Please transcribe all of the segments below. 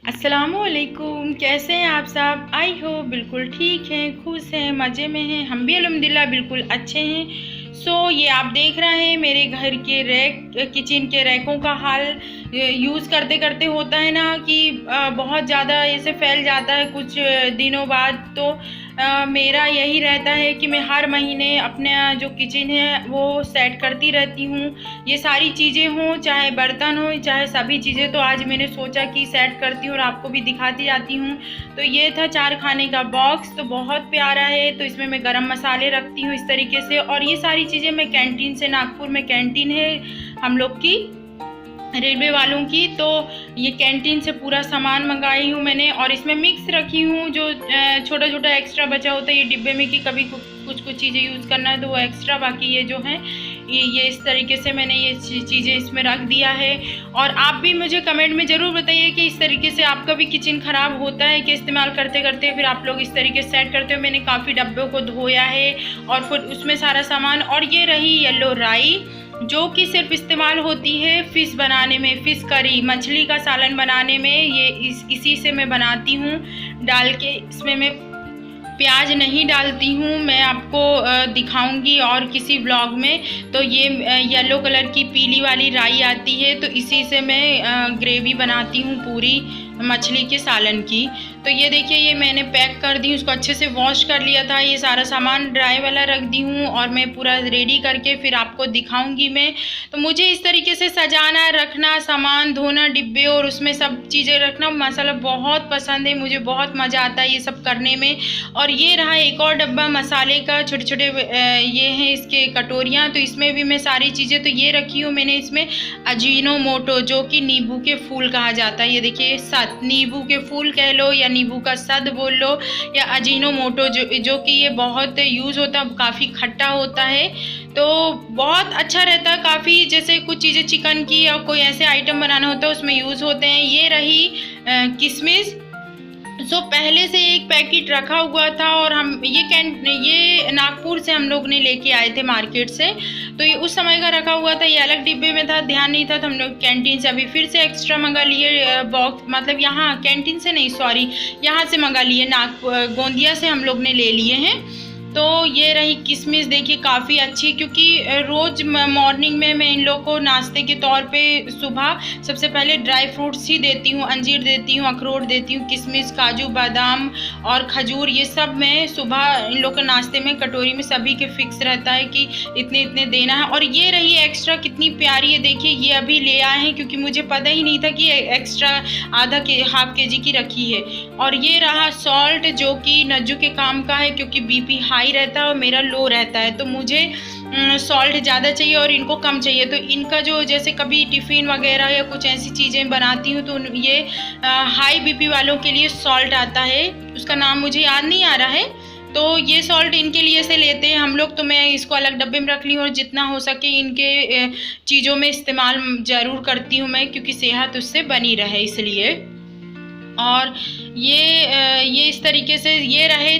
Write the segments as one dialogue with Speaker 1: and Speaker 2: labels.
Speaker 1: अस्सलामुअलैकुम, कैसे हैं आप सब। आई हो बिल्कुल ठीक हैं, खुश हैं, मज़े में हैं। हम भी अल्हम्दुलिल्लाह बिल्कुल अच्छे हैं। ये आप देख रहे हैं मेरे घर के रैक, किचन के रैकों का हाल। यूज़ करते करते होता है ना कि बहुत ज़्यादा ऐसे फैल जाता है कुछ दिनों बाद। तो मेरा यही रहता है कि मैं हर महीने अपना जो किचन है वो सेट करती रहती हूँ। ये सारी चीज़ें हों, चाहे बर्तन हो, चाहे सभी चीज़ें। तो आज मैंने सोचा कि सेट करती हूँ और आपको भी दिखाती जाती हूँ। तो ये था 4 खाने का बॉक्स, तो बहुत प्यारा है। तो इसमें मैं गरम मसाले रखती हूँ इस तरीके से। और ये सारी चीज़ें मैं कैंटीन से, नागपुर में कैंटीन है हम लोग की, रेलवे वालों की। तो ये कैंटीन से पूरा सामान मंगाई हूँ मैंने। और इसमें मिक्स रखी हूँ जो छोटा छोटा एक्स्ट्रा बचा होता है ये डिब्बे में, कि कभी कुछ चीज़ें यूज़ करना है तो वो एक्स्ट्रा। बाकी ये जो है ये इस तरीके से मैंने ये चीज़ें इसमें रख दिया है। और आप भी मुझे कमेंट में ज़रूर बताइए कि इस तरीके से आपका भी किचन ख़राब होता है कि इस्तेमाल करते करते फिर आप लोग इस तरीके से सेट करते हो। मैंने काफ़ी डब्बों को धोया है और फिर उसमें सारा सामान। और ये रही येलो राई, जो कि सिर्फ इस्तेमाल होती है फ़िश बनाने में, फ़िश करी, मछली का सालन बनाने में। ये इसी से मैं बनाती हूँ डाल के। इसमें मैं प्याज नहीं डालती हूँ, मैं आपको दिखाऊंगी और किसी व्लॉग में। तो ये येलो कलर की पीली वाली राई आती है, तो इसी से मैं ग्रेवी बनाती हूँ पूरी मछली के सालन की। तो ये देखिए, ये मैंने पैक कर दी, उसको अच्छे से वॉश कर लिया था। ये सारा सामान ड्राई वाला रख दी हूँ और मैं पूरा रेडी करके फिर आपको दिखाऊंगी मैं। तो मुझे इस तरीके से सजाना, रखना, सामान धोना, डिब्बे और उसमें सब चीज़ें रखना, मसाला बहुत पसंद है मुझे, बहुत मज़ा आता है ये सब करने में। और ये रहा एक और डब्बा मसाले का, छोटे छोटे ये हैं इसके कटोरियाँ। तो इसमें भी मैं सारी चीज़ें तो ये रखी हूँ मैंने। इसमें अजीनोमोटो, जो कि नींबू के फूल कहा जाता है, ये देखिए सद, नींबू के फूल कह लो या नींबू का सद बोल लो, या अजीनोमोटो, जो कि ये बहुत यूज़ होता है, काफ़ी खट्टा होता है। तो बहुत अच्छा रहता है काफ़ी, जैसे कुछ चीज़ें चिकन की या कोई ऐसे आइटम बनाना होता है उसमें यूज़ होते हैं। ये रही किशमिश। पहले से एक पैकेट रखा हुआ था और हम ये नागपुर से हम लोग ने लेके आए थे मार्केट से। तो ये उस समय का रखा हुआ था, ये अलग डिब्बे में था, ध्यान नहीं था। तो हम लोग कैंटीन से अभी फिर से एक्स्ट्रा मंगा लिए बॉक्स, मतलब यहाँ कैंटीन से नहीं, सॉरी, यहाँ से मंगा लिए, गोंदिया से हम लोग ने ले लिए हैं। तो ये रही किशमिश, देखिए काफ़ी अच्छी, क्योंकि रोज़ मॉर्निंग में मैं इन लोग को नाश्ते के तौर पे सुबह सबसे पहले ड्राई फ्रूट्स ही देती हूँ, अंजीर देती हूँ, अखरोट देती हूँ, किशमिश, काजू, बादाम और खजूर, ये सब मैं सुबह इन लोग के नाश्ते में कटोरी में सभी के फिक्स रहता है कि इतने इतने देना है। और ये रही एक्स्ट्रा, कितनी प्यारी है, देखिए ये अभी ले आए हैं क्योंकि मुझे पता ही नहीं था कि एक्स्ट्रा हाफ के जी की रखी है। और ये रहा सॉल्ट, जो कि नज्जू के काम का है, क्योंकि बीपी हाई रहता है और मेरा लो रहता है, तो मुझे सॉल्ट ज़्यादा चाहिए और इनको कम चाहिए। तो इनका जो, जैसे कभी टिफ़िन वगैरह या कुछ ऐसी चीज़ें बनाती हूँ तो ये हाई बीपी वालों के लिए सॉल्ट आता है, उसका नाम मुझे याद नहीं आ रहा है। तो ये सॉल्ट इनके लिए से लेते हैं हम लोग। तो मैं इसको अलग डब्बे में रख ली हूँ और जितना हो सके इनके चीज़ों में इस्तेमाल ज़रूर करती हूँ मैं, क्योंकि सेहत उससे बनी रहे इसलिए। और ये इस तरीके से ये रहे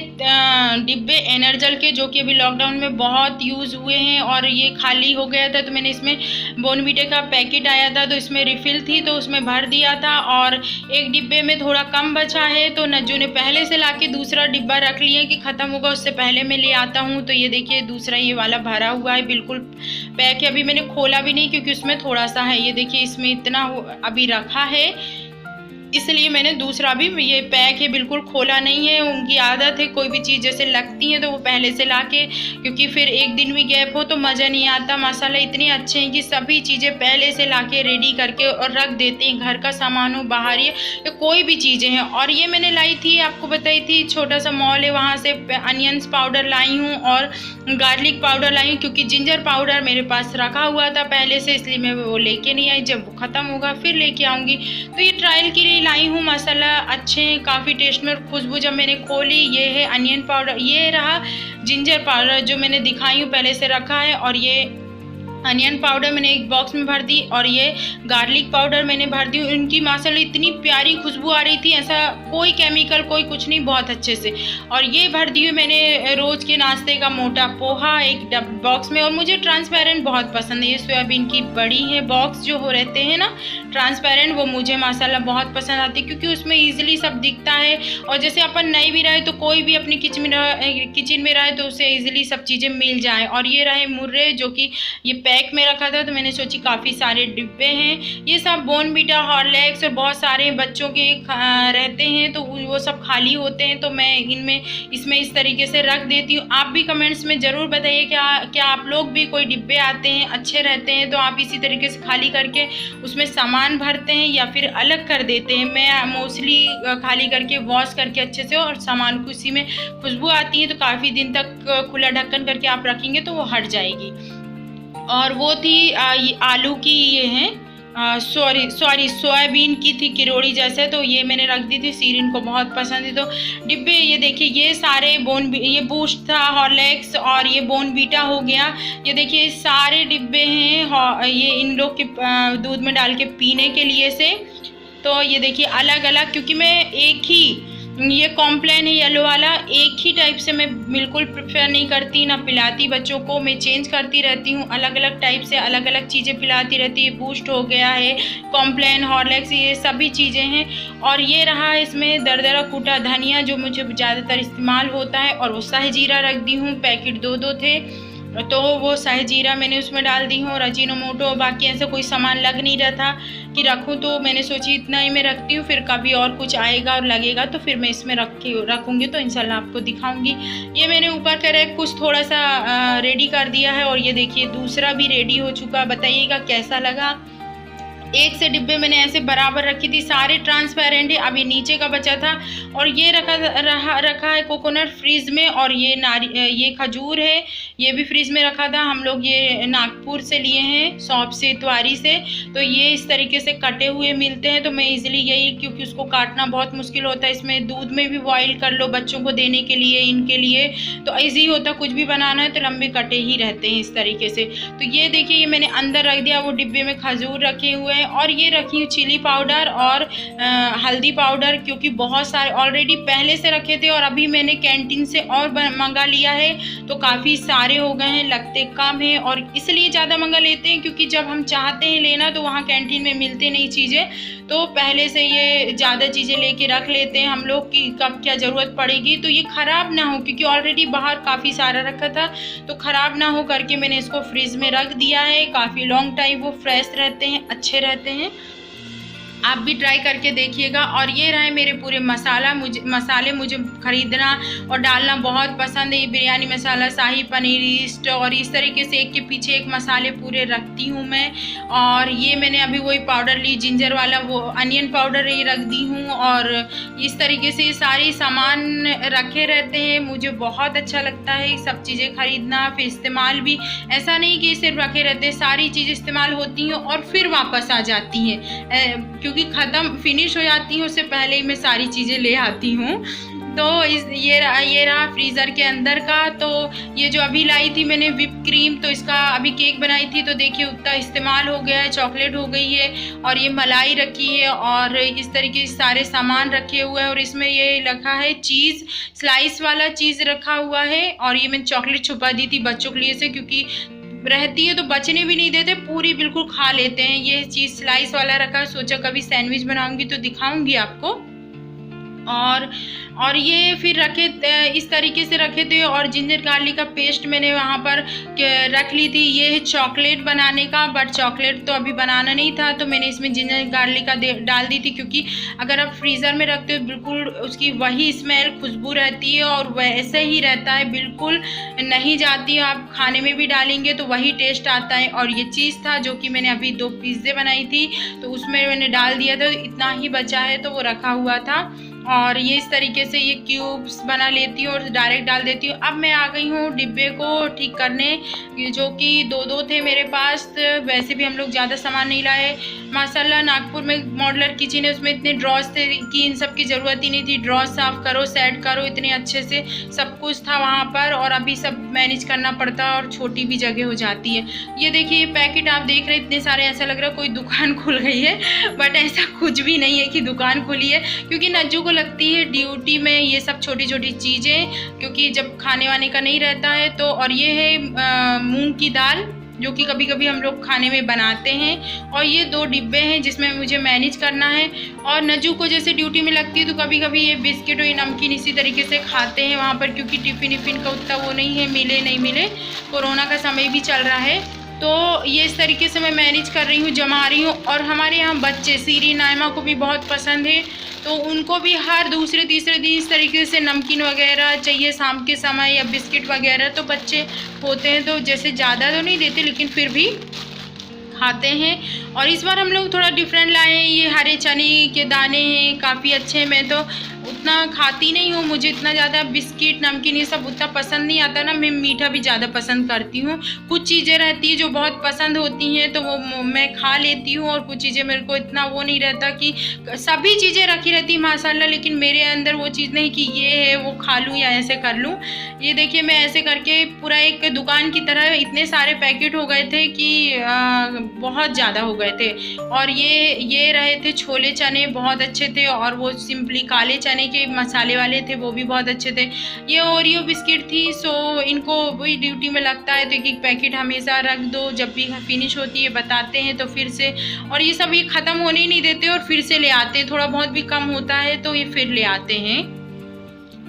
Speaker 1: डिब्बे एनर्जल के, जो कि अभी लॉकडाउन में बहुत यूज़ हुए हैं। और ये खाली हो गया था तो मैंने इसमें बोर्नवीटा का पैकेट आया था, तो इसमें रिफ़िल थी तो उसमें भर दिया था। और एक डिब्बे में थोड़ा कम बचा है तो नज्जू ने पहले से लाके दूसरा डिब्बा रख लिया कि ख़त्म होगा उससे पहले मैं ले आता हूँ। तो ये देखिए दूसरा ये वाला भरा हुआ है, बिल्कुल पैक है। अभी मैंने खोला भी नहीं क्योंकि उसमें थोड़ा सा है, ये देखिए इसमें इतना अभी रखा है, इसलिए मैंने दूसरा भी, ये पैक है, बिल्कुल खोला नहीं है। उनकी आदत है कोई भी चीज़ जैसे लगती है तो वो पहले से लाके, क्योंकि फिर एक दिन भी गैप हो तो मज़ा नहीं आता। मसाला इतने अच्छे हैं कि सभी चीज़ें पहले से लाके रेडी करके और रख देते हैं, घर का सामान हो, बाहर या कोई भी चीज़ें हैं। और ये मैंने लाई थी, आपको बताई थी, छोटा सा मॉल है वहाँ से अनियंस पाउडर लाई हूँ और गार्लिक पाउडर लाई हूँ, क्योंकि जिंजर पाउडर मेरे पास रखा हुआ था पहले से, इसलिए मैं वो लेके नहीं आई। जब वो ख़त्म होगा फिर लेके आऊँगी। तो ये ट्रायल के लिए लाई हूँ, मसाला अच्छे हैं, काफ़ी टेस्ट में। खुशबू जब मैंने खोली, ये है अनियन पाउडर, ये रहा जिंजर पाउडर जो मैंने दिखाई हूँ पहले से रखा है, और ये अनियन पाउडर मैंने एक बॉक्स में भर दी और ये गार्लिक पाउडर मैंने भर दी। इनकी माशाल्लाह इतनी प्यारी खुशबू आ रही थी, ऐसा कोई केमिकल कोई कुछ नहीं, बहुत अच्छे से। और ये भर दी हुई मैंने रोज़ के नाश्ते का मोटा पोहा एक बॉक्स में। और मुझे ट्रांसपेरेंट बहुत पसंद है, ये सोयाबीन की बड़ी है बॉक्स जो हो रहते हैं ना ट्रांसपेरेंट, वो मुझे माशाल्लाह बहुत पसंद आती है क्योंकि उसमें ईजिली सब दिखता है। और जैसे अपन नहीं भी रहे तो कोई भी अपनी किचन में रहे तो उसे ईजिली सब चीज़ें मिल जाए। और ये रहे मुर्रे जो कि ये पैक में रखा था, तो मैंने सोची काफ़ी सारे डिब्बे हैं, ये सब बॉर्नवीटा हॉर्लिक्स और बहुत सारे बच्चों के रहते हैं तो वो सब खाली होते हैं, तो मैं इसमें इस तरीके से रख देती हूँ। आप भी कमेंट्स में ज़रूर बताइए क्या आप लोग भी कोई डिब्बे आते हैं अच्छे रहते हैं तो आप इसी तरीके से खाली करके उसमें सामान भरते हैं या फिर अलग कर देते हैं। मैं मोस्टली खाली करके वॉश करके अच्छे से और सामान को उसी में खुशबू आती है तो काफ़ी दिन तक खुला ढक्कन करके आप रखेंगे तो वो हट जाएगी। और वो थी ये आलू की, ये हैं सॉरी सोयाबीन की थी किरोड़ी जैसे, तो ये मैंने रख दी थी। सीरिन को बहुत पसंद है। तो डिब्बे ये देखिए, ये सारे ये बूस्ट था हॉर्लिक्स और ये बॉर्नवीटा हो गया। ये देखिए सारे डिब्बे हैं, ये इन लोग के दूध में डाल के पीने के लिए से। तो ये देखिए अलग अलग, क्योंकि मैं एक ही ये कॉम्प्लेन है येलो वाला, एक ही टाइप से मैं बिल्कुल प्रेफर नहीं करती, ना पिलाती बच्चों को। मैं चेंज करती रहती हूँ, अलग अलग टाइप से अलग अलग चीज़ें पिलाती रहती है। बूस्ट हो गया है, कॉम्प्लेन, हॉर्लिक्स, ये सभी चीज़ें हैं। और ये रहा इसमें दरदरा कूटा धनिया जो मुझे ज़्यादातर इस्तेमाल होता है। और वो शाही जीरा रख दी हूँ, पैकेट दो थे तो वो शाही जीरा मैंने उसमें डाल दी हूँ। और अजीनोमोटो, बाकी ऐसे कोई सामान लग नहीं रहा था कि रखूँ, तो मैंने सोची इतना ही मैं रखती हूँ, फिर कभी और कुछ आएगा और लगेगा तो फिर मैं इसमें रखूँगी तो इंशाल्लाह आपको दिखाऊँगी। ये मैंने ऊपर का रैक कुछ थोड़ा सा रेडी कर दिया है और ये देखिए दूसरा भी रेडी हो चुका। बताइएगा कैसा लगा। एक से डिब्बे मैंने ऐसे बराबर रखी थी, सारे ट्रांसपेरेंट है। अभी नीचे का बचा था और ये रखा है कोकोनट फ्रीज में। और ये खजूर है, ये भी फ्रीज में रखा था। हम लोग ये नागपुर से लिए हैं, शॉप से, इतवारी से। तो ये इस तरीके से कटे हुए मिलते हैं, तो मैं इजीली यही, क्योंकि उसको काटना बहुत मुश्किल होता है। इसमें दूध में भी बॉईल कर लो बच्चों को देने के लिए, इनके लिए तो ईजी होता, कुछ भी बनाना है तो लंबे कटे ही रहते हैं इस तरीके से। तो ये देखिए, ये मैंने अंदर रख दिया, वो डिब्बे में खजूर रखे हुए हैं। और ये रखी हूँ चिली पाउडर और हल्दी पाउडर, क्योंकि बहुत सारे ऑलरेडी पहले से रखे थे और अभी मैंने कैंटीन से और मंगा लिया है तो काफ़ी सारे हो गए हैं, लगते कम है। और इसलिए ज़्यादा मंगा लेते हैं क्योंकि जब हम चाहते हैं लेना तो वहाँ कैंटीन में मिलते नहीं चीज़ें, तो पहले से ये ज़्यादा चीज़ें लेके रख लेते हैं हम लोग कि कब क्या ज़रूरत पड़ेगी, तो ये ख़राब ना हो, क्योंकि ऑलरेडी बाहर काफ़ी सारा रखा था तो ख़राब ना हो करके मैंने इसको फ्रिज में रख दिया है। काफ़ी लॉन्ग टाइम वो फ्रेश रहते हैं, अच्छे रहते हैं। आप भी ट्राई करके देखिएगा। और ये रहे मेरे पूरे मसाले मुझे ख़रीदना और डालना बहुत पसंद है। ये बिरयानी मसाला, शाही पनीर, ईस्ट और इस तरीके से एक के पीछे एक मसाले पूरे रखती हूँ मैं। और ये मैंने अभी वही पाउडर ली जिंजर वाला, वो अनियन पाउडर ये रख दी हूँ। और इस तरीके से ये सारे सामान रखे रहते हैं। मुझे बहुत अच्छा लगता है सब चीज़ें ख़रीदना, फिर इस्तेमाल भी। ऐसा नहीं कि सिर्फ रखे रहते हैं, सारी चीज़ इस्तेमाल होती हैं और फिर वापस आ जाती हैं, क्योंकि ख़त्म फिनिश हो जाती है उससे पहले ही मैं सारी चीज़ें ले आती हूँ। तो ये रहा फ्रीज़र के अंदर का। तो ये जो अभी लाई थी मैंने विप क्रीम, तो इसका अभी केक बनाई थी तो देखिए उतना इस्तेमाल हो गया है, चॉकलेट हो गई है। और ये मलाई रखी है और इस तरीके से सारे सामान रखे हुए हैं। और इसमें ये रखा है चीज़, स्लाइस वाला चीज़ रखा हुआ है। और ये मैंने चॉकलेट छुपा दी थी बच्चों के लिए से, क्योंकि रहती है तो बचने भी नहीं देते, पूरी बिल्कुल खा लेते हैं। ये चीज़ स्लाइस वाला रखा है, सोचा कभी सैंडविच बनाऊंगी तो दिखाऊंगी आपको। और ये फिर रखे इस तरीके से रखे थे। और जिंजर गार्लिक का पेस्ट मैंने वहाँ पर रख ली थी। ये है चॉकलेट बनाने का, बट चॉकलेट तो अभी बनाना नहीं था तो मैंने इसमें जिंजर गार्लिक का डाल दी थी, क्योंकि अगर आप फ्रीज़र में रखते हो बिल्कुल उसकी वही स्मेल, खुशबू रहती है और वैसे ही रहता है, बिल्कुल नहीं जाती है। आप खाने में भी डालेंगे तो वही टेस्ट आता है। और ये चीज़ था जो कि मैंने अभी 2 पिज़्ज़े बनाई थी तो उसमें मैंने डाल दिया था, इतना ही बचा है तो वो रखा हुआ था। और ये इस तरीके से ये क्यूब्स बना लेती हूँ और डायरेक्ट डाल देती हूँ। अब मैं आ गई हूँ डिब्बे को ठीक करने, जो कि दो थे मेरे पास। वैसे भी हम लोग ज़्यादा सामान नहीं लाए माशाल्लाह। नागपुर में मॉडुलर किचन है, उसमें इतने ड्रॉज थे कि इन सब की ज़रूरत ही नहीं थी। ड्रॉज साफ़ करो, सेट करो, इतने अच्छे से सब कुछ था वहाँ पर। और अभी सब मैनेज करना पड़ता है और छोटी भी जगह हो जाती है। ये देखिए ये पैकेट आप देख रहे हैं इतने सारे, ऐसा लग रहा है कोई दुकान खुल गई है, बट ऐसा कुछ भी नहीं है कि दुकान खुली है, क्योंकि नज्जू को लगती है ड्यूटी में ये सब छोटी छोटी चीज़ें, क्योंकि जब खाने वाने का नहीं रहता है तो। और ये है मूंग की दाल, जो कि कभी कभी हम लोग खाने में बनाते हैं। और ये 2 डिब्बे हैं जिसमें मुझे मैनेज करना है। और नज्जू को जैसे ड्यूटी में लगती है तो कभी कभी ये बिस्किट और ये नमकीन इसी तरीके से खाते हैं वहाँ पर, क्योंकि टिफ़िन का उतना वो नहीं है, मिले नहीं मिले, कोरोना का समय भी चल रहा है। तो ये इस तरीके से मैं मैनेज कर रही हूँ, जमा रही हूँ। और हमारे यहाँ बच्चे सीरी नायमा को भी बहुत पसंद है, तो उनको भी हर दूसरे तीसरे दिन इस तरीके से नमकीन वगैरह चाहिए शाम के समय, या बिस्किट वगैरह। तो बच्चे होते हैं तो जैसे ज़्यादा तो नहीं देते, लेकिन फिर भी खाते हैं। और इस बार हम लोग थोड़ा डिफरेंट लाए हैं। ये हरे चने के दाने हैं, काफ़ी अच्छे हैं। मैं तो उतना खाती नहीं हूँ, मुझे इतना ज़्यादा बिस्किट नमकीन ये सब उतना पसंद नहीं आता ना। मैं मीठा भी ज़्यादा पसंद करती हूँ। कुछ चीज़ें रहती है जो बहुत पसंद होती हैं तो वो मैं खा लेती हूँ, और कुछ चीज़ें मेरे को इतना वो नहीं रहता कि सभी चीज़ें रखी रहती माशाल्लाह, लेकिन मेरे अंदर वो चीज़ नहीं कि ये है वो खा लूँ या ऐसे कर लूँ। ये देखिए मैं ऐसे करके पूरा एक दुकान की तरह इतने सारे पैकेट हो गए थे कि बहुत ज़्यादा हो गए थे। और ये रहे थे छोले चने, बहुत अच्छे थे। और वो सिंपली काले चने के मसाले वाले थे, वो भी बहुत अच्छे थे। ये ओरियो बिस्किट थी, सो इनको वही ड्यूटी में लगता है तो एक पैकेट हमेशा रख दो, जब भी फिनिश होती है बताते हैं तो फिर से। और ये सब ये ख़त्म होने ही नहीं देते और फिर से ले आते हैं, थोड़ा बहुत भी कम होता है तो ये फिर ले आते हैं।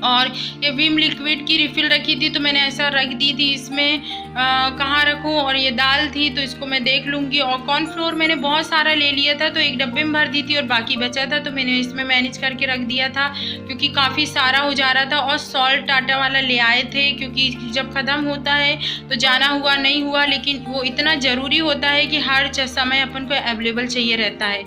Speaker 1: और ये विम लिक्विड की रिफ़िल रखी थी तो मैंने ऐसा रख दी थी, इसमें कहाँ रखूँ। और ये दाल थी तो इसको मैं देख लूँगी। और कॉर्नफ्लोर मैंने बहुत सारा ले लिया था तो एक डब्बे में भर दी थी और बाकी बचा था तो मैंने इसमें मैनेज करके रख दिया था, क्योंकि काफ़ी सारा हो जा रहा था। और सॉल्ट टाटा वाला ले आए थे, क्योंकि जब ख़त्म होता है तो जाना हुआ नहीं हुआ, लेकिन वो इतना ज़रूरी होता है कि हर समय अपन को अवेलेबल चाहिए रहता है।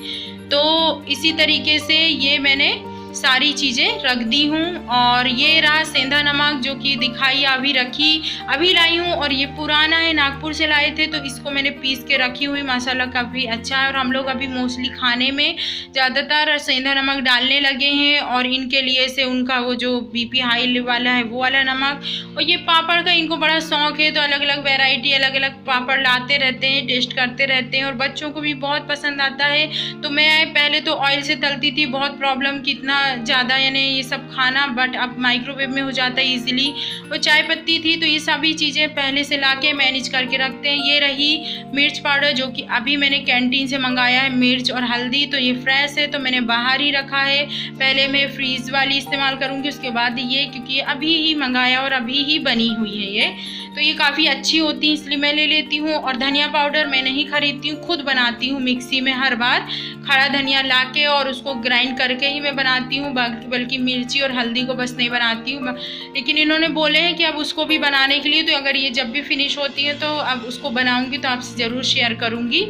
Speaker 1: तो इसी तरीके से ये मैंने सारी चीज़ें रख दी हूँ। और ये रहा सेंधा नमक, जो कि दिखाई अभी लाई हूँ। और ये पुराना है, नागपुर से लाए थे तो इसको मैंने पीस के रखी हुई, माशाल्लाह काफ़ी अच्छा है। और हम लोग अभी मोस्टली खाने में ज़्यादातर सेंधा नमक डालने लगे हैं, और इनके लिए से उनका वो जो BP हाई वाला है वो वाला नमक। और ये पापड़ का इनको बड़ा शौक़ है, तो अलग अलग वैरायटी अलग अलग पापड़ लाते रहते हैं, टेस्ट करते रहते हैं, और बच्चों को भी बहुत पसंद आता है। तो मैं पहले तो ऑयल से तलती थी, बहुत प्रॉब्लम की इतना ज़्यादा यानी ये सब खाना, बट अब माइक्रोवेव में हो जाता है इजीली। और चाय पत्ती थी तो ये सभी चीज़ें पहले से लाके मैनेज करके रखते हैं। ये रही मिर्च पाउडर, जो कि अभी मैंने कैंटीन से मंगाया है, मिर्च और हल्दी। तो ये फ्रेश है तो मैंने बाहर ही रखा है। पहले मैं फ्रीज़ वाली इस्तेमाल करूँगी, उसके बाद ये, क्योंकि अभी ही मंगाया और अभी ही बनी हुई है ये, तो ये काफ़ी अच्छी होती है इसलिए मैं ले लेती हूँ। और धनिया पाउडर मैं नहीं खरीदती हूँ, खुद बनाती हूँ मिक्सी में हर बार, खड़ा धनिया लाके और उसको ग्राइंड करके ही मैं बनाती हूँ। बल्कि मिर्ची और हल्दी को बस नहीं बनाती हूँ। लेकिन इन्होंने बोले हैं कि अब उसको भी बनाने के लिए, तो अगर ये जब भी फिनिश होती है तो अब उसको बनाऊँगी तो आपसे ज़रूर शेयर करूँगी।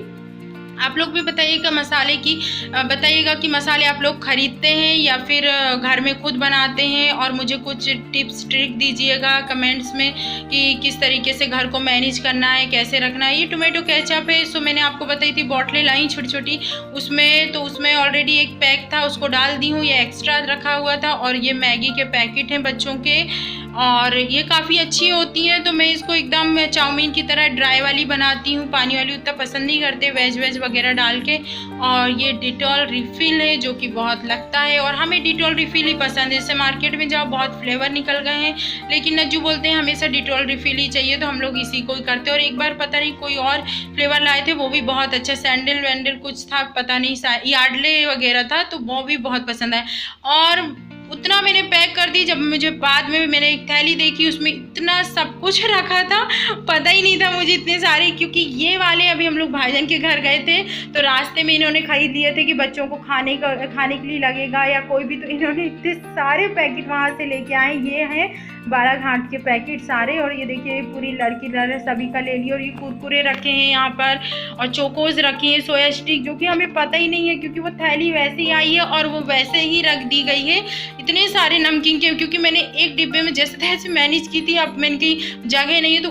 Speaker 1: आप लोग भी बताइएगा बताइएगा कि मसाले आप लोग खरीदते हैं या फिर घर में खुद बनाते हैं, और मुझे कुछ टिप्स ट्रिक दीजिएगा कमेंट्स में कि किस तरीके से घर को मैनेज करना है, कैसे रखना है। ये टोमेटो केचप है, सो मैंने आपको बताई थी बॉटलें लाई छोटी छोटी, उसमें ऑलरेडी एक पैक था, उसको डाल दी हूँ, ये एक्स्ट्रा रखा हुआ था। और ये मैगी के पैकेट हैं बच्चों के, और ये काफ़ी अच्छी होती हैं। तो मैं इसको एकदम चाउमीन की तरह ड्राई वाली बनाती हूँ, पानी वाली उतना पसंद नहीं करते, वेज वगैरह डाल के। और ये डिटॉल रिफ़िल है, जो कि बहुत लगता है, और हमें डिटॉल रिफ़िल ही पसंद है। जैसे मार्केट में जाओ बहुत फ्लेवर निकल गए हैं, लेकिन नज्जू बोलते हैं हमेशा डिटॉल रिफ़िल ही चाहिए, तो हम लोग इसी को ही करते हैं। और एक बार पता नहीं कोई और फ्लेवर लाए थे, वो भी बहुत अच्छा, सैंडल वैंडल कुछ था, पता नहीं यार्डले वगैरह था, तो वो भी बहुत पसंद आया। और उतना मैंने पैक कर दी। जब मुझे बाद में मैंने एक थैली देखी, उसमें इतना सब कुछ रखा था, पता ही नहीं था मुझे इतने सारे, क्योंकि ये वाले अभी हम लोग भाईजान के घर गए थे तो रास्ते में इन्होंने खरीद लिए थे कि बच्चों को खाने के लिए लगेगा या कोई भी, तो इन्होंने इतने सारे पैकेट वहाँ से लेके आए। ये हैं बालाघाट के पैकेट सारे, और ये देखिए पूरी लड़की सभी का ले लिया। और ये कुरकुरे रखे हैं यहाँ पर, और चोकोज रखे हैं, सोया स्टिक, जो कि हमें पता ही नहीं है क्योंकि वो थैली वैसे ही आई है और वो वैसे ही रख दी गई है। इतने सारे नमकीन के, क्योंकि मैंने एक डिब्बे में जैसे तैसे मैनेज की थी, अब मैंने की जगह नहीं है तो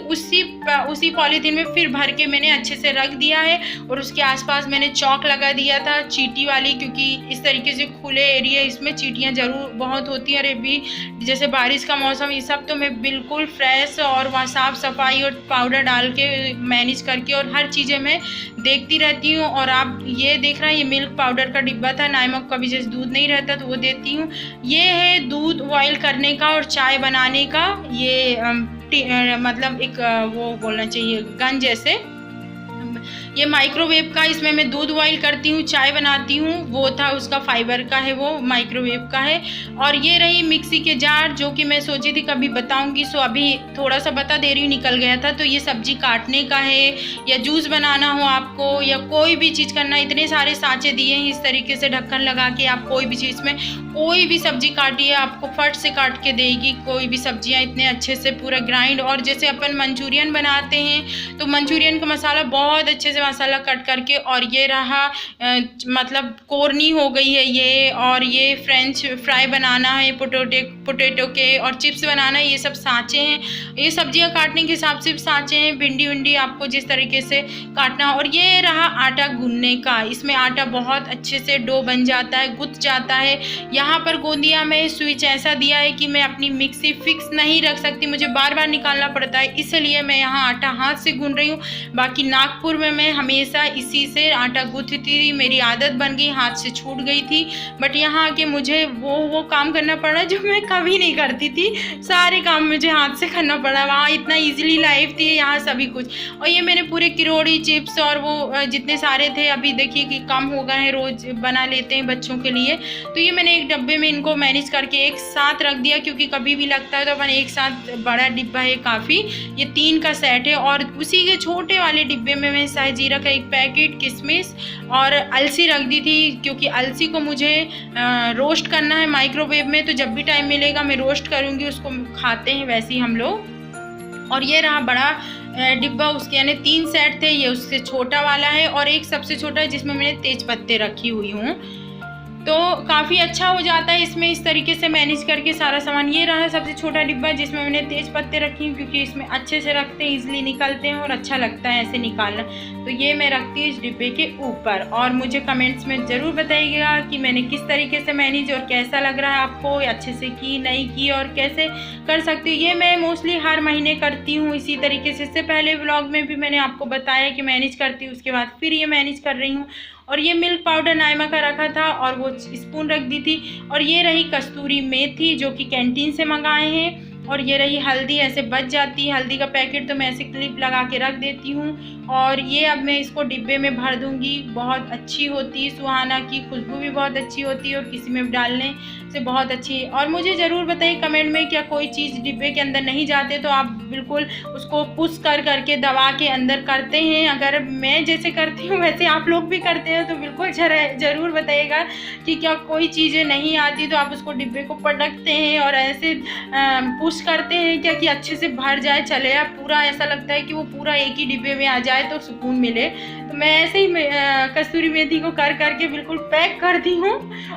Speaker 1: उसी पॉलीथीन में फिर भर के मैंने अच्छे से रख दिया है। और उसके आसपास मैंने चौक लगा दिया था चींटी वाली, क्योंकि इस तरीके से खुले एरिया इसमें चींटियाँ ज़रूर बहुत होती हैं। और अभी जैसे बारिश का मौसम, ये सब तो मैं बिल्कुल फ्रेश और वहाँ साफ़ सफाई और पाउडर डाल के मैनेज करके और हर चीज़ें मैं देखती रहती हूँ। और आप ये देख रहे हैं, ये मिल्क पाउडर का डिब्बा था, नायमक का भी जैसे दूध नहीं रहता तो वो देती हूँ। ये है दूध बॉयल करने का और चाय बनाने का, ये मतलब एक वो बोलना चाहिए गन जैसे, ये माइक्रोवेव का, इसमें मैं दूध बॉईल करती हूँ, चाय बनाती हूँ। वो था उसका फाइबर का है, वो माइक्रोवेव का है। और ये रही मिक्सी के जार, जो कि मैं सोची थी कभी बताऊंगी, सो अभी थोड़ा सा बता दे रही हूँ, निकल गया था। तो ये सब्जी काटने का है या जूस बनाना हो आपको या कोई भी चीज़ करना, इतने सारे सांचे दिए हैं। इस तरीके से ढक्कन लगा के आप कोई भी चीज़ में कोई भी सब्जी काटिए, आपको फट से काट के देगी कोई भी सब्जियाँ, इतने अच्छे से पूरा ग्राइंड। और जैसे अपन मंचूरियन बनाते हैं तो मंचूरियन का मसाला बहुत अच्छे से मसाला कट करके, और ये रहा मतलब कोरनी हो गई है ये, और ये फ्रेंच फ्राई बनाना है पोटैटो के, और चिप्स बनाना है, ये सब सांचे हैं। ये सब्जियां काटने के हिसाब से सांचे हैं, भिंडी विंडी आपको जिस तरीके से काटना। और ये रहा आटा गूंदने का, इसमें आटा बहुत अच्छे से डो बन जाता है, गुथ जाता है। यहाँ पर गोंदिया में स्विच ऐसा दिया है कि मैं अपनी मिक्सी फिक्स नहीं रख सकती, मुझे बार बार निकालना पड़ता है, इसलिए मैं यहाँ आटा हाथ से गूंद रही हूँ। बाकी नागपुर में मैं हमेशा इसी से आटा गूंथती थी, मेरी आदत बन गई, हाथ से छूट गई थी। बट यहाँ आके मुझे वो काम करना पड़ा जो मैं कभी नहीं करती थी, सारे काम मुझे हाथ से करना पड़ा। वहाँ इतना इजीली लाइफ थी, यहाँ सभी कुछ। और ये मैंने पूरे किरोड़ी चिप्स और वो जितने सारे थे, अभी देखिए कि कम हो गए हैं, रोज़ बना लेते हैं बच्चों के लिए। तो ये मैंने एक डब्बे में इनको मैनेज करके एक साथ रख दिया, क्योंकि कभी भी लगता है तो अपन एक साथ, बड़ा डिब्बा है काफ़ी, ये 3 का सेट है। और उसी के छोटे वाले डिब्बे में मैं शाहजीरा का एक पैकेट, किशमिश और अलसी रख दी थी, क्योंकि अलसी को मुझे रोस्ट करना है माइक्रोवेव में, तो जब भी टाइम मिलेगा मैं रोस्ट करूँगी, उसको खाते हैं वैसे ही हम लोग। और ये रहा बड़ा डिब्बा, उसके यानी 3 सेट थे, ये उससे छोटा वाला है, और एक सबसे छोटा है जिसमें मैंने तेज पत्ते रखी हुई हूँ। तो काफ़ी अच्छा हो जाता है इसमें इस तरीके से मैनेज करके सारा सामान। ये रहा सबसे छोटा डिब्बा जिसमें मैंने तेज पत्ते रखी हूँ, क्योंकि इसमें अच्छे से रखते हैं, इजीली निकलते हैं और अच्छा लगता है ऐसे निकालना। तो ये मैं रखती हूँ इस डिब्बे के ऊपर। और मुझे कमेंट्स में ज़रूर बताइएगा कि मैंने किस तरीके से मैनेज और कैसा लग रहा है आपको, अच्छे से की नहीं की और कैसे कर सकती हूँ। ये मैं मोस्टली हर महीने करती हूँ इसी तरीके से। इससे पहले व्लॉग में भी मैंने आपको बताया कि मैनेज करती हूँ, उसके बाद फिर ये मैनेज कर रही हूँ। और ये मिल्क पाउडर नायमा का रखा था और वो स्पून रख दी थी। और ये रही कस्तूरी मेथी जो कि कैंटीन से मंगाए हैं। और ये रही हल्दी, ऐसे बच जाती है हल्दी का पैकेट, तो मैं ऐसे क्लिप लगा के रख देती हूँ। और ये अब मैं इसको डिब्बे में भर दूँगी, बहुत अच्छी होती है, सुहाना की खुशबू भी बहुत अच्छी होती है और किसी में डालने से बहुत अच्छी है। और मुझे ज़रूर बताइए कमेंट में, क्या कोई चीज़ डिब्बे के अंदर नहीं जाते तो आप बिल्कुल उसको पुश करके दबा के अंदर करते हैं। अगर मैं जैसे करती हूँ वैसे आप लोग भी करते हैं तो बिल्कुल ज़रूर बताइएगा कि क्या कोई चीज़ें नहीं आती तो आप उसको डिब्बे को पटकते हैं और ऐसे पुश करते हैं क्या कि अच्छे से भर जाए, चले आप पूरा, ऐसा लगता है कि वो पूरा एक ही डिब्बे में आ जाए तो सुकून मिले। तो मैं ऐसे ही कस्तूरी मेथी को करके बिल्कुल पैक करती हूँ।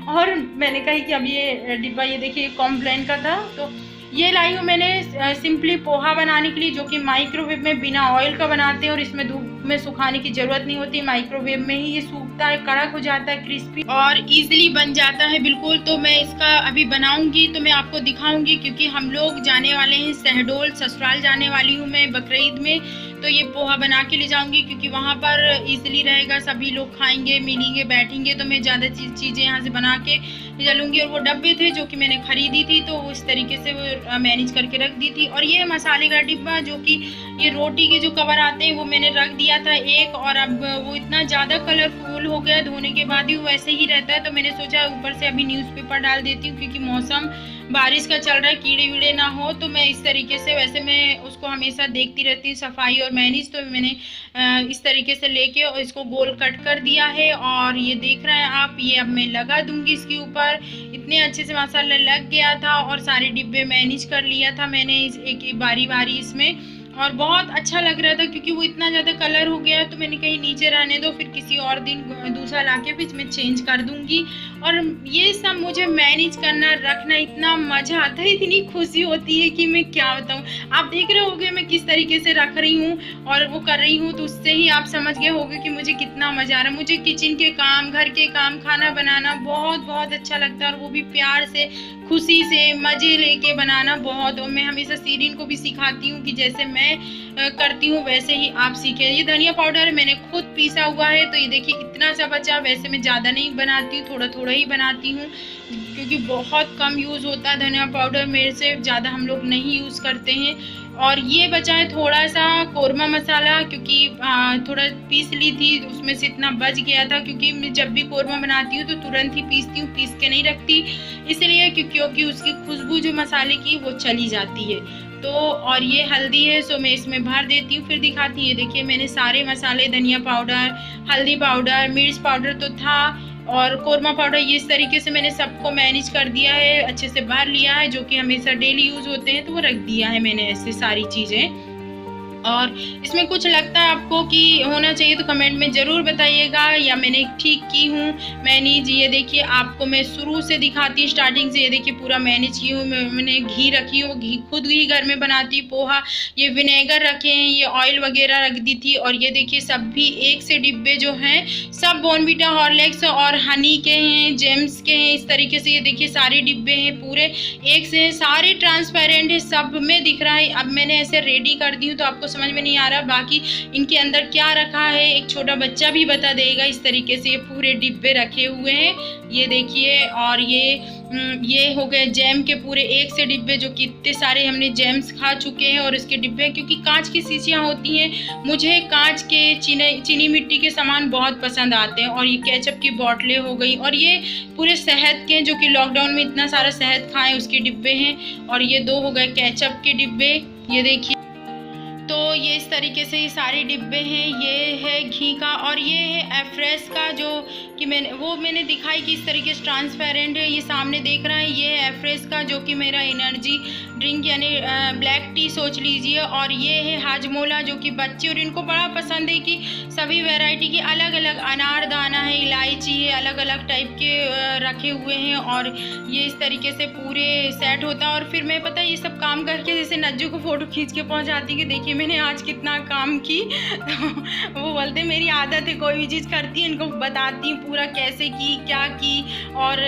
Speaker 1: और मैंने कही कि अब ये डिब्बा, ये देखिए कॉम्प्लेन का था, तो ये लाई हूँ मैंने सिंपली पोहा बनाने के लिए, जो कि माइक्रोवेव में बिना ऑयल का बनाते हैं और इसमें धूप में सुखाने की ज़रूरत नहीं होती, माइक्रोवेव में ही ये सूखता है, कड़क हो जाता है, क्रिस्पी और इजीली बन जाता है बिल्कुल। तो मैं इसका अभी बनाऊंगी तो मैं आपको दिखाऊंगी, क्योंकि हम लोग जाने वाले हैं शहडोल, ससुराल जाने वाली हूँ मैं बकरीद में। तो ये पोहा बना के ले जाऊंगी क्योंकि वहाँ पर इजीली रहेगा, सभी लोग खाएंगे, मिलेंगे, बैठेंगे, तो मैं ज़्यादा चीज़ें यहाँ से बना के चलूँगी। और वो डब्बे थे जो कि मैंने खरीदी थी तो वो इस तरीके से वो मैनेज करके रख दी थी। और ये मसाले का डिब्बा जो कि ये रोटी के जो कवर आते हैं वो मैंने रख दिया था एक, और अब वो इतना ज़्यादा कलरफुल हो गया, धोने के बाद ही वो वैसे ही रहता है। तो मैंने सोचा ऊपर से अभी न्यूज़पेपर डाल देती हूँ, क्योंकि मौसम बारिश का चल रहा है, कीड़े वीड़े ना हो। तो मैं इस तरीके से, वैसे मैं उसको हमेशा देखती रहती हूँ सफाई और मैनेज, तो मैंने इस तरीके से लेके और इसको गोल कट कर दिया है। और ये देख रहे हैं आप, ये अब मैं लगा दूंगी इसके ऊपर। इतने अच्छे से माशाल्लाह लग गया था और सारे डिब्बे मैनेज कर लिया था मैंने एक बारी बारी इसमें, और बहुत अच्छा लग रहा था। क्योंकि वो इतना ज़्यादा कलर हो गया तो मैंने कहीं नीचे रहने दो, फिर किसी और दिन दूसरा लाके फिर मैं चेंज कर दूंगी। और ये सब मुझे मैनेज करना, रखना इतना मज़ा आता है, इतनी खुशी होती है कि मैं क्या बताऊँ। आप देख रहे होंगे मैं किस तरीके से रख रही हूँ और वो कर रही हूँ, तो उससे ही आप समझ गए होंगे कि मुझे कितना मज़ा आ रहा है। मुझे किचन के काम, घर के काम, खाना बनाना बहुत बहुत अच्छा लगता है, और वो भी प्यार से, खुशी से, मज़े लेके बनाना बहुत। और मैं हमेशा सीरीन को भी सिखाती हूँ कि जैसे मैं करती हूँ वैसे ही आप सीखें। ये धनिया पाउडर मैंने खुद पीसा हुआ है, तो ये देखिए इतना सा बचा। वैसे मैं ज़्यादा नहीं बनाती हूँ, थोड़ा थोड़ा ही बनाती हूँ, क्योंकि बहुत कम यूज़ होता है धनिया पाउडर, मेरे से ज़्यादा हम लोग नहीं यूज़ करते हैं। और ये बचा है थोड़ा सा कोरमा मसाला, क्योंकि थोड़ा पीस ली थी, उसमें से इतना बच गया था। क्योंकि मैं जब भी कोरमा बनाती हूँ तो तुरंत ही पीसती हूँ, पीस के नहीं रखती, इसलिए क्योंकि उसकी खुशबू जो मसाले की वो चली जाती है। तो और ये हल्दी है, सो मैं इसमें भर देती हूँ, फिर दिखाती है। देखिए मैंने सारे मसाले, धनिया पाउडर, हल्दी पाउडर, मिर्च पाउडर तो था, और कोरमा पाउडर, ये इस तरीके से मैंने सबको मैनेज कर दिया है, अच्छे से भर लिया है, जो कि हमेशा डेली यूज़ होते हैं, तो वो रख दिया है मैंने ऐसे सारी चीज़ें। और इसमें कुछ लगता है आपको कि होना चाहिए तो कमेंट में ज़रूर बताइएगा, या मैंने ठीक की हूँ मैनेज। ये देखिए आपको मैं शुरू से दिखाती हूँ, स्टार्टिंग से। ये देखिए पूरा मैनेज की हूँ। मैंने घी रखी हूँ, घी खुद ही घर में बनाती हूँ, पोहा, ये विनेगर रखे हैं, ये ऑयल वगैरह रख दी थी। और ये देखिए सब भी एक से डिब्बे जो हैं सब बॉर्नवीटा, हॉर्लिक्स और हनी के हैं, जेम्स के हैं, इस तरीके से। ये देखिए सारे डिब्बे हैं, पूरे एक से हैं, सारे ट्रांसपेरेंट है, सब में दिख रहा है। अब मैंने ऐसे रेडी कर दी हूँ तो आपको समझ में नहीं आ रहा बाकी इनके अंदर क्या रखा है, एक छोटा बच्चा भी बता देगा। इस तरीके से ये पूरे डिब्बे रखे हुए हैं, ये देखिए। और ये हो गए जैम के पूरे एक से डिब्बे, जो कि इतने सारे हमने जैम्स खा चुके हैं। और इसके डिब्बे, क्योंकि कांच की शीशियाँ होती हैं, मुझे कांच के चीनी मिट्टी के सामान बहुत पसंद आते हैं। और ये केचप की बोतलें हो गई, और ये पूरे शहद के, जो कि लॉकडाउन में इतना सारा शहद खाएं उसके डिब्बे हैं। और ये 2 हो गए केचप के डिब्बे, ये देखिए। तो ये इस तरीके से ये सारे डिब्बे हैं। ये है घी का, और ये है एफ्रेश का, जो कि मैंने दिखाई कि इस तरीके से ट्रांसपेरेंट है। ये सामने देख रहा है, ये है एफ्रेश का, जो कि मेरा एनर्जी ड्रिंक यानी ब्लैक टी सोच लीजिए। और ये है हाजमोला, जो कि बच्चे और इनको बड़ा पसंद है कि सभी वैरायटी की अलग अलग, अनारदाना है, इलायची है, अलग अलग टाइप के रखे हुए हैं। और ये इस तरीके से पूरे सेट होता है। और फिर मैं पता है ये सब काम करके जैसे नज्जू को फ़ोटो खींच के पहुँचाती कि देखिए मैंने आज कितना काम की। तो वो बोलते मेरी आदत है, कोई भी चीज़ करती है इनको बताती हूँ पूरा कैसे की, क्या की, और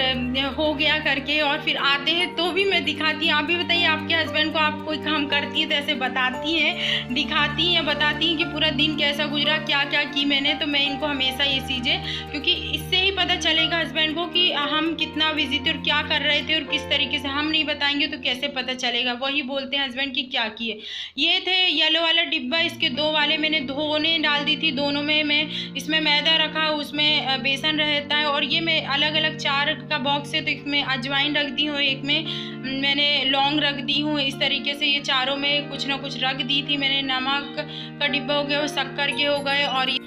Speaker 1: हो गया करके। और फिर आते हैं तो भी मैं दिखाती हूँ। आप भी बताइए आपके हस्बैंड को आप कोई काम करती है तो ऐसे बताती हैं, दिखाती हैं या बताती हैं कि पूरा दिन कैसा गुजरा, क्या क्या की मैंने। तो मैं इनको हमेशा ये चीज़ें, क्योंकि इससे ही पता चलेगा हस्बैंड को कि हम कितना बिजी थे और क्या कर रहे थे, और किस तरीके से। हम नहीं बताएंगे तो कैसे पता चलेगा, वही बोलते हैं हस्बैंड की क्या किए। ये थे येलो वाला डिब्बा, इसके 2 वाले मैंने धोने डाल दी थी। दोनों में मैं इसमें मैदा रखा, उसमें बेसन रहता है। और ये मैं अलग अलग 4 का बॉक्स है, तो इसमें अजवाइन रख दी हूँ, एक में मैंने लौंग रख दी हूँ। इस तरीके से ये चारों में कुछ ना कुछ रख दी थी मैंने। नमक का डिब्बा हो गया, वो शक्कर के हो गए। और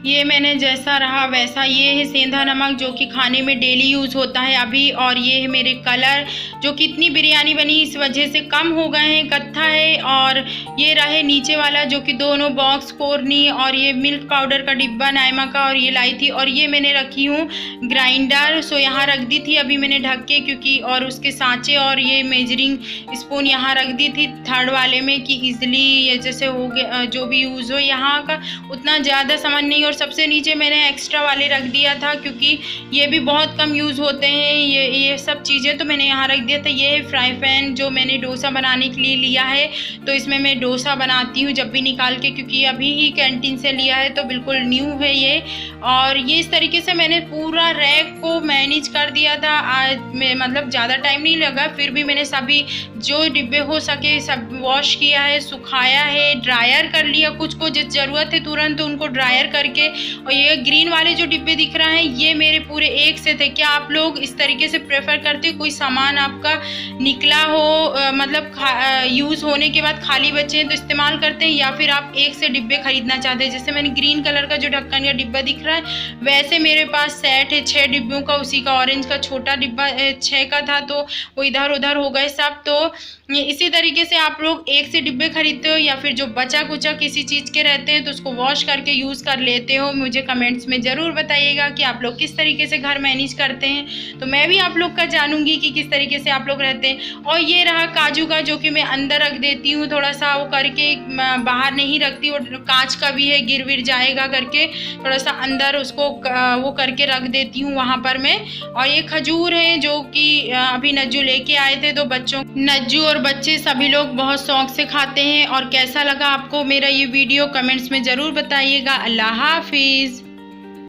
Speaker 1: ये मैंने जैसा रहा वैसा, ये है सेंधा नमक, जो कि खाने में डेली यूज़ होता है अभी। और ये है मेरे कलर, जो कि इतनी बिरयानी बनी इस वजह से कम हो गए हैं, कत्था है। और ये रहे नीचे वाला, जो कि दोनों बॉक्स कोरनी। और ये मिल्क पाउडर का डिब्बा नायमा का, और ये लाई थी। और ये मैंने रखी हूँ ग्राइंडर, सो यहाँ रख दी थी अभी मैंने ढक के, क्योंकि और उसके सांचे और ये मेजरिंग स्पून यहाँ रख दी थी 3rd वाले में, कि ईजिली ये जैसे हो गया जो भी यूज़ हो। यहाँ का उतना ज़्यादा सामान नहीं। और सबसे नीचे मैंने एक्स्ट्रा वाले रख दिया था, क्योंकि ये भी बहुत कम यूज़ होते हैं ये सब चीज़ें, तो मैंने यहाँ रख दिया था। ये है फ्राई पैन, जो मैंने डोसा बनाने के लिए लिया है, तो इसमें मैं डोसा बनाती हूँ जब भी निकाल के, क्योंकि अभी ही कैंटीन से लिया है, तो बिल्कुल न्यू है ये। और ये इस तरीके से मैंने पूरा रैक को मैनेज कर दिया था। आज में मतलब ज़्यादा टाइम नहीं लगा, फिर भी मैंने सभी जो डिब्बे हो सके सब वॉश किया है, सुखाया है, ड्रायर कर लिया। कुछ को जिस ज़रूरत है तुरंत उनको ड्रायर करके के। और ये ग्रीन वाले जो डिब्बे दिख रहा है ये मेरे पूरे एक से थे। क्या आप लोग इस तरीके से प्रेफर करते हो? कोई सामान आपका निकला हो मतलब यूज़ होने के बाद खाली बचे हैं तो इस्तेमाल करते हैं, या फिर आप एक से डिब्बे खरीदना चाहते हैं? जैसे मैंने ग्रीन कलर का जो ढक्कन का डिब्बा दिख रहा है वैसे मेरे पास सेट है 6 डिब्बों का, उसी का ऑरेंज का छोटा डिब्बा 6 का था, तो वो इधर उधर हो गए सब। तो इसी तरीके से आप लोग एक से डिब्बे खरीदते हो या फिर जो बचा कुचा किसी चीज़ के रहते हैं तो उसको वॉश करके यूज़ कर लेते हो? मुझे कमेंट्स में ज़रूर बताइएगा कि आप लोग किस तरीके से घर मैनेज करते हैं, तो मैं भी आप लोग का जानूंगी कि किस तरीके से आप लोग रहते हैं। और ये रहा काजू का, जो कि मैं अंदर रख देती हूँ, थोड़ा सा वो करके बाहर नहीं रखती, और कांच का भी है, गिर विर जाएगा करके थोड़ा सा अंदर उसको वो करके रख देती हूँ वहाँ पर मैं। और ये खजूर है जो कि अभी नज्जू लेके आए थे, तो बच्चों नज्जू और बच्चे सभी लोग बहुत शौक से खाते हैं। और कैसा लगा आपको मेरा ये वीडियो कमेंट्स में ज़रूर बताइएगा। अल्लाह हाफिज़।